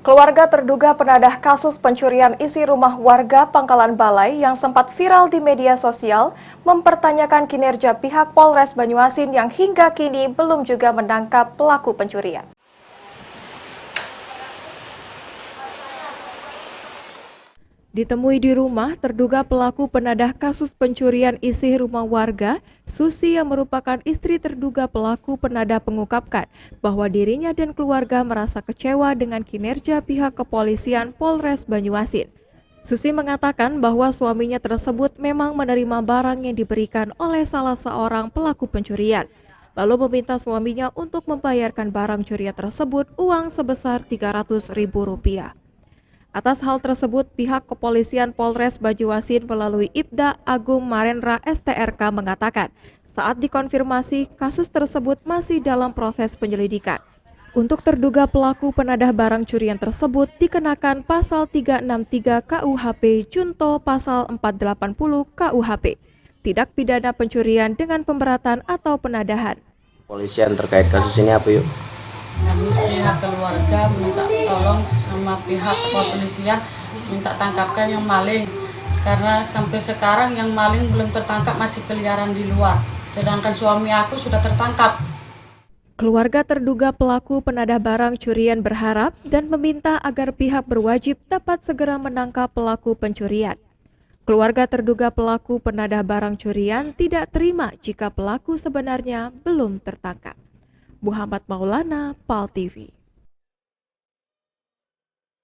Keluarga terduga penadah kasus pencurian isi rumah warga Pangkalan Balai yang sempat viral di media sosial mempertanyakan kinerja pihak Polres Banyuasin yang hingga kini belum juga menangkap pelaku pencurian. Ditemui di rumah, terduga pelaku penadah kasus pencurian isi rumah warga, Susi yang merupakan istri terduga pelaku penadah mengungkapkan bahwa dirinya dan keluarga merasa kecewa dengan kinerja pihak kepolisian Polres Banyuasin. Susi mengatakan bahwa suaminya tersebut memang menerima barang yang diberikan oleh salah seorang pelaku pencurian, lalu meminta suaminya untuk membayarkan barang curian tersebut uang sebesar Rp300.000. Atas hal tersebut, pihak kepolisian Polres Banyuasin melalui Ibda Agung Marenra STRK mengatakan, saat dikonfirmasi, kasus tersebut masih dalam proses penyelidikan. Untuk terduga pelaku penadah barang curian tersebut dikenakan pasal 363 KUHP Junto pasal 480 KUHP, tindak pidana pencurian dengan pemberatan atau penadahan. Polisian terkait kasus ini apa yuk? Kami pihak keluarga minta tolong sama pihak kepolisian minta tangkapkan yang maling, karena sampai sekarang yang maling belum tertangkap, masih keliaran di luar, sedangkan suami aku sudah tertangkap. Keluarga terduga pelaku penadah barang curian berharap dan meminta agar pihak berwajib dapat segera menangkap pelaku pencurian. Keluarga terduga pelaku penadah barang curian tidak terima jika pelaku sebenarnya belum tertangkap. Muhammad Maulana, PAL TV.